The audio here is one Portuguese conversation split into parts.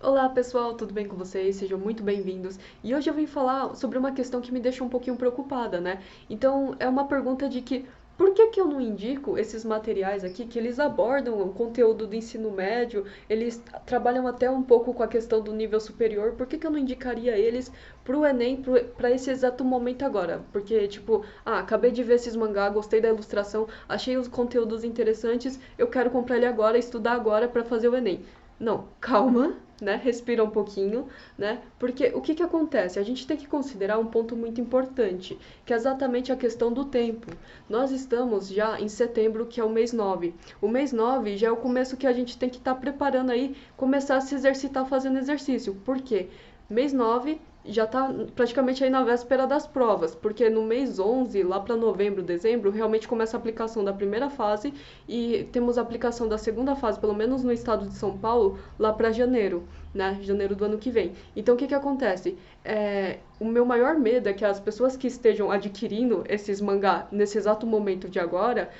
Olá pessoal, tudo bem com vocês? Sejam muito bem-vindos. E hoje eu vim falar sobre uma questão que me deixa um pouquinho preocupada, né? Então, é uma pergunta de que por que eu não indico esses materiais aqui que eles abordam o conteúdo do ensino médio, eles trabalham até um pouco com a questão do nível superior, por que eu não indicaria eles pro Enem, para esse exato momento agora? Porque, tipo, acabei de ver esses mangá, gostei da ilustração, achei os conteúdos interessantes, eu quero comprar ele agora, estudar agora para fazer o Enem. Não, calma, né? Respira um pouquinho, né? Porque o que que acontece? A gente tem que considerar um ponto muito importante, que é exatamente a questão do tempo. Nós estamos já em setembro, que é o mês 9. O mês 9 já é o começo que a gente tem que estar preparando aí, começar a se exercitar fazendo exercício. Por quê? Mês 9 já está praticamente aí na véspera das provas, porque no mês 11, lá para novembro, dezembro, realmente começa a aplicação da primeira fase e temos a aplicação da segunda fase, pelo menos no estado de São Paulo, lá para janeiro, né? Janeiro do ano que vem. Então, o que que acontece? O meu maior medo é que as pessoas que estejam adquirindo esses mangá nesse exato momento de agora,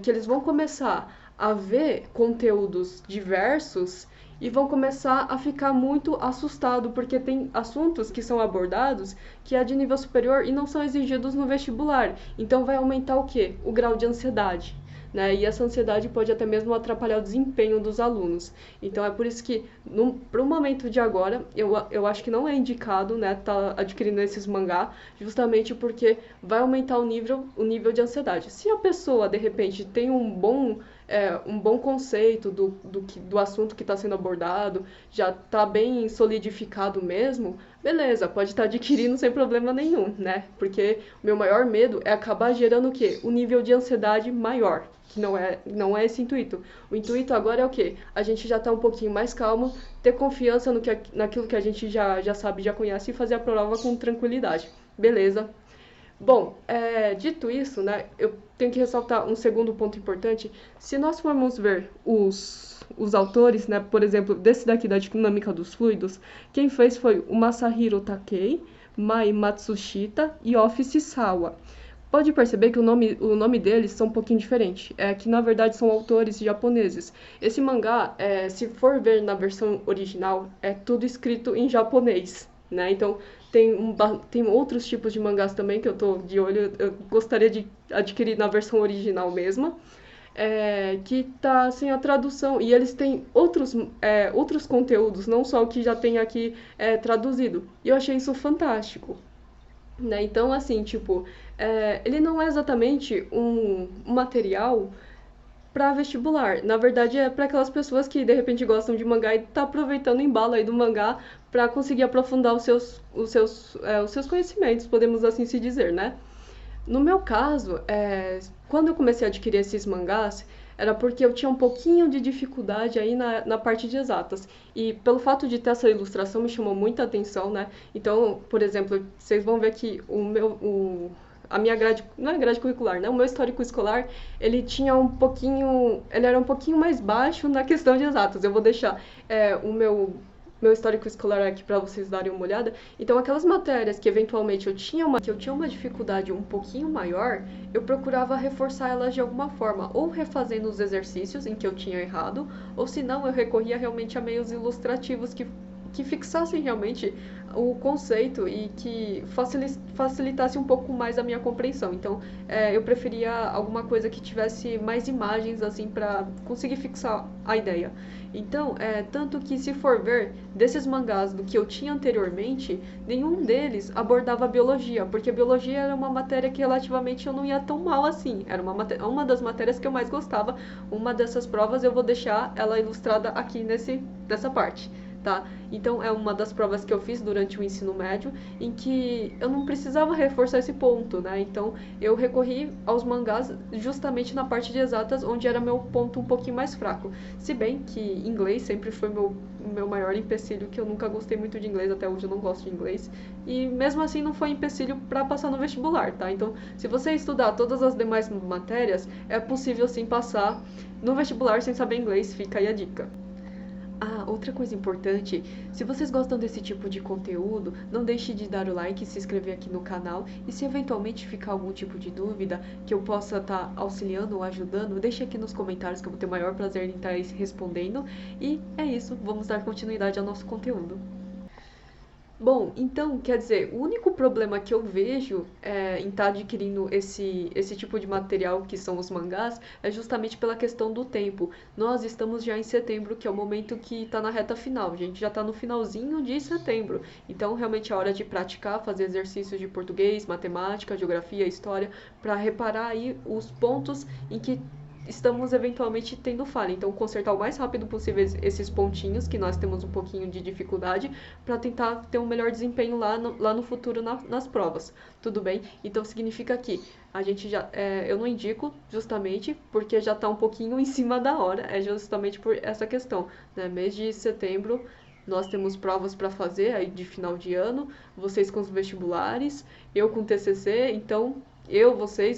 que eles vão começar a ver conteúdos diversos e vão começar a ficar muito assustado porque tem assuntos que são abordados que é de nível superior e não são exigidos no vestibular. Então vai aumentar o quê? O grau de ansiedade. Né? E essa ansiedade pode até mesmo atrapalhar o desempenho dos alunos. Então é por isso que, para o momento de agora, eu acho que não é indicado, né, tá adquirindo esses mangá, justamente porque vai aumentar o nível de ansiedade. Se a pessoa, de repente, tem um bom conceito do assunto que está sendo abordado, já está bem solidificado mesmo, beleza, pode estar adquirindo sem problema nenhum, né? Porque o meu maior medo é acabar gerando o quê? Um nível de ansiedade maior, que não é esse intuito. O intuito agora é o quê? A gente já está um pouquinho mais calmo, ter confiança naquilo que a gente já sabe, já conhece e fazer a prova com tranquilidade. Beleza, bom, dito isso, né, eu tenho que ressaltar um segundo ponto importante. Se nós formos ver os autores, né, por exemplo, desse daqui da dinâmica dos fluidos, quem fez foi o Masahiro Takei, Mai Matsushita e Office Sawa. Pode perceber que o nome deles são um pouquinho diferente, que na verdade são autores japoneses. Esse mangá, se for ver na versão original, é tudo escrito em japonês, né? Então tem outros tipos de mangás também que eu tô de olho, eu gostaria de adquirir na versão original mesma, que tá sem a tradução. E eles têm outros conteúdos, não só o que já tem aqui traduzido. E eu achei isso fantástico. Né? Então, assim, tipo, ele não é exatamente um material para vestibular. Na verdade, é para aquelas pessoas que de repente gostam de mangá e tá aproveitando o embalo aí do mangá para conseguir aprofundar os seus conhecimentos, podemos assim se dizer, né? No meu caso, quando eu comecei a adquirir esses mangás, era porque eu tinha um pouquinho de dificuldade aí na parte de exatas. E pelo fato de ter essa ilustração me chamou muita atenção, né? Então, por exemplo, vocês vão ver que a minha grade, não é grade curricular, né? O meu histórico escolar, ele era um pouquinho mais baixo na questão de exatas. Eu vou deixar o meu histórico escolar aqui para vocês darem uma olhada. Então, aquelas matérias que eventualmente que eu tinha uma dificuldade um pouquinho maior, eu procurava reforçar elas de alguma forma, ou refazendo os exercícios em que eu tinha errado, ou se não, eu recorria realmente a meios ilustrativos que fixassem realmente o conceito e que facilitasse um pouco mais a minha compreensão. Então, eu preferia alguma coisa que tivesse mais imagens, assim, para conseguir fixar a ideia. Então, tanto que se for ver, desses mangás do que eu tinha anteriormente, nenhum deles abordava biologia, porque biologia era uma matéria que relativamente eu não ia tão mal assim. Era uma das matérias que eu mais gostava. Uma dessas provas eu vou deixar ela ilustrada aqui nessa parte. Tá? Então é uma das provas que eu fiz durante o ensino médio em que eu não precisava reforçar esse ponto, né? Então eu recorri aos mangás justamente na parte de exatas, onde era meu ponto um pouquinho mais fraco. Se bem que inglês sempre foi meu maior empecilho, que eu nunca gostei muito de inglês, até hoje eu não gosto de inglês. E mesmo assim não foi empecilho para passar no vestibular, tá? Então, se você estudar todas as demais matérias, é possível sim passar no vestibular sem saber inglês, fica aí a dica. Ah, outra coisa importante, se vocês gostam desse tipo de conteúdo, não deixe de dar o like e se inscrever aqui no canal. E se eventualmente ficar algum tipo de dúvida que eu possa estar auxiliando ou ajudando, deixe aqui nos comentários que eu vou ter o maior prazer em estar respondendo. E é isso, vamos dar continuidade ao nosso conteúdo. Bom, então, quer dizer, o único problema que eu vejo em estar adquirindo esse tipo de material, que são os mangás, é justamente pela questão do tempo. Nós estamos já em setembro, que é o momento que está na reta final. A gente já está no finalzinho de setembro. Então, realmente é hora de praticar, fazer exercícios de português, matemática, geografia, história, para reparar aí os pontos em que estamos eventualmente tendo falha. Então, consertar o mais rápido possível esses pontinhos que nós temos um pouquinho de dificuldade para tentar ter um melhor desempenho lá no futuro nas provas. Tudo bem? Então, significa que a gente já. Eu não indico justamente porque já está um pouquinho em cima da hora. É justamente por essa questão. Né? Mês de setembro. Nós temos provas para fazer aí de final de ano, vocês com os vestibulares, eu com o TCC, então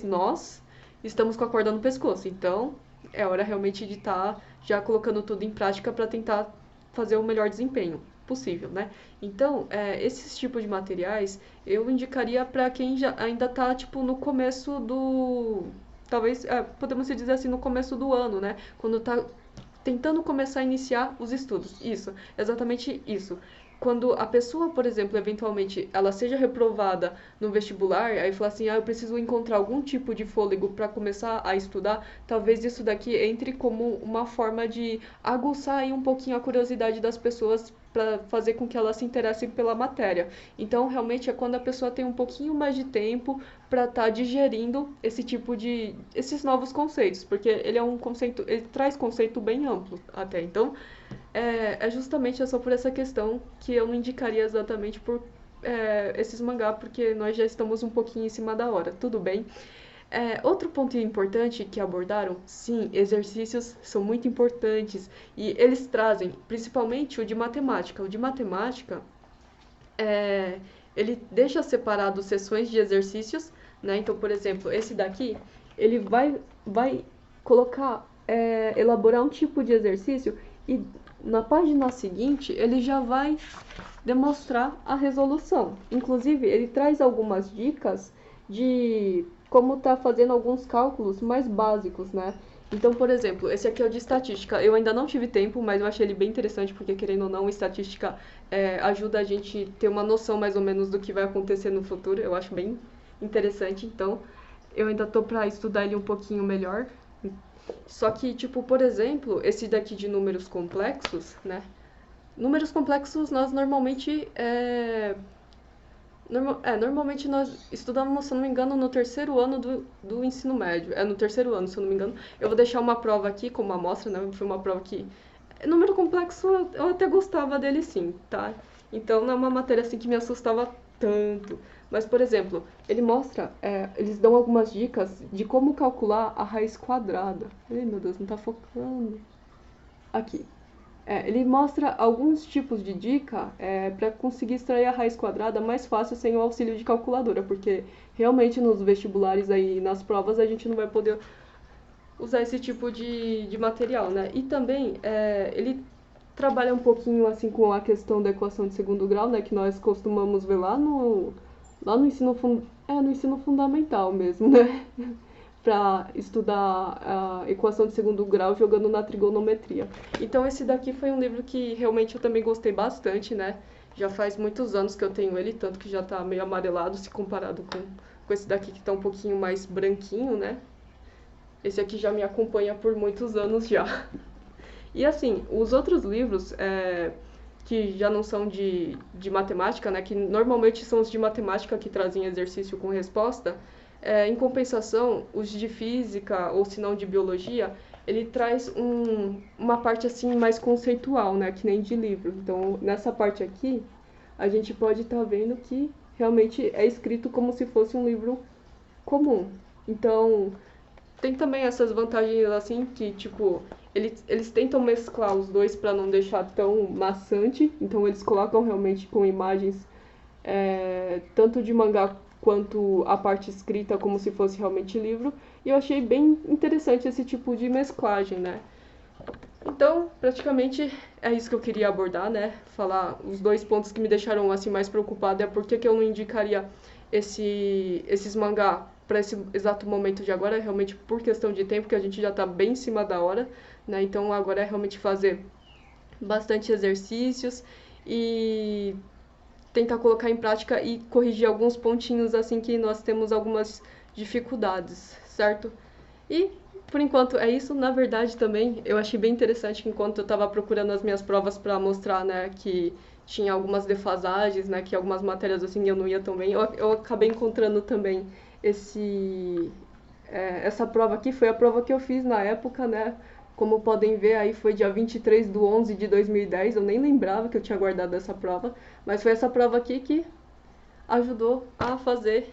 nós estamos com a corda no pescoço. Então, é hora realmente de estar já colocando tudo em prática para tentar fazer o melhor desempenho possível, né? Então, esses tipos de materiais eu indicaria para quem já ainda está tipo no começo do, talvez, podemos dizer assim, no começo do ano, né? Quando está tentando começar a iniciar os estudos. Isso, exatamente isso. Quando a pessoa, por exemplo, eventualmente ela seja reprovada no vestibular, aí fala assim, eu preciso encontrar algum tipo de fôlego para começar a estudar, talvez isso daqui entre como uma forma de aguçar aí um pouquinho a curiosidade das pessoas para fazer com que elas se interessem pela matéria. Então, realmente é quando a pessoa tem um pouquinho mais de tempo para estar digerindo esses novos conceitos, porque ele é um conceito, ele traz conceito bem amplo até. Então, é justamente só por essa questão que eu não indicaria exatamente por esses mangá, porque nós já estamos um pouquinho em cima da hora, tudo bem? Outro ponto importante que abordaram, sim, exercícios são muito importantes e eles trazem, principalmente o de matemática. O de matemática, ele deixa separado sessões de exercícios, né? Então, por exemplo, esse daqui, ele vai colocar, elaborar um tipo de exercício e na página seguinte ele já vai demonstrar a resolução. Inclusive, ele traz algumas dicas de como tá fazendo alguns cálculos mais básicos, né? Então, por exemplo, esse aqui é o de estatística. Eu ainda não tive tempo, mas eu achei ele bem interessante, porque, querendo ou não, estatística ajuda a gente ter uma noção mais ou menos do que vai acontecer no futuro. Eu acho bem interessante, então eu ainda tô para estudar ele um pouquinho melhor. Só que, tipo, por exemplo, esse daqui de números complexos, né? Números complexos nós normalmente normalmente nós estudamos, se eu não me engano, no terceiro ano do ensino médio. No terceiro ano, se eu não me engano. Eu vou deixar uma prova aqui como amostra, né? Foi uma prova que... Número complexo, eu até gostava dele sim, tá? Então, não é uma matéria assim que me assustava tanto. Mas, por exemplo, ele mostra, eles dão algumas dicas de como calcular a raiz quadrada. Ai, meu Deus, não tá focando. Aqui. Ele mostra alguns tipos de dica para conseguir extrair a raiz quadrada mais fácil sem o auxílio de calculadora, porque realmente nos vestibulares aí, nas provas, a gente não vai poder usar esse tipo de material, né? E também ele trabalha um pouquinho assim com a questão da equação de segundo grau, né? Que nós costumamos ver lá no no ensino fundamental mesmo, né? Para estudar a equação de segundo grau jogando na trigonometria. Então esse daqui foi um livro que realmente eu também gostei bastante, né? Já faz muitos anos que eu tenho ele, tanto que já está meio amarelado se comparado com esse daqui que está um pouquinho mais branquinho, né? Esse aqui já me acompanha por muitos anos já. E assim, os outros livros que já não são de matemática, né? Que normalmente são os de matemática que trazem exercício com resposta, em compensação, os de física ou se não de biologia, ele traz uma parte assim mais conceitual, né, que nem de livro. Então, nessa parte aqui, a gente pode estar vendo que realmente é escrito como se fosse um livro comum. Então, tem também essas vantagens assim que, tipo, eles tentam mesclar os dois para não deixar tão maçante. Então, eles colocam realmente com imagens tanto de mangá quanto a parte escrita como se fosse realmente livro, e eu achei bem interessante esse tipo de mesclagem, né? Então, praticamente é isso que eu queria abordar, né? Falar os dois pontos que me deixaram assim mais preocupada é por que eu não indicaria esses mangá para esse exato momento de agora, realmente por questão de tempo, que a gente já está bem em cima da hora, né? Então agora é realmente fazer bastante exercícios e tentar colocar em prática e corrigir alguns pontinhos assim que nós temos algumas dificuldades, certo? E por enquanto é isso. Na verdade também eu achei bem interessante que enquanto eu estava procurando as minhas provas para mostrar, né, que tinha algumas defasagens, né, que algumas matérias assim eu não ia tão bem, eu acabei encontrando também essa prova aqui. Foi a prova que eu fiz na época, né? Como podem ver aí, foi dia 23/11/2010. Eu nem lembrava que eu tinha guardado essa prova, mas foi essa prova aqui que ajudou a fazer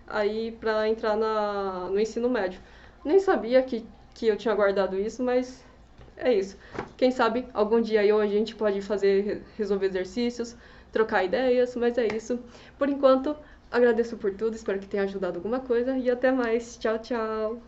aí para entrar no ensino médio. Nem sabia que eu tinha guardado isso, mas é isso. Quem sabe algum dia eu a gente pode resolver exercícios, trocar ideias, mas é isso. Por enquanto, agradeço por tudo, espero que tenha ajudado alguma coisa e até mais. Tchau, tchau.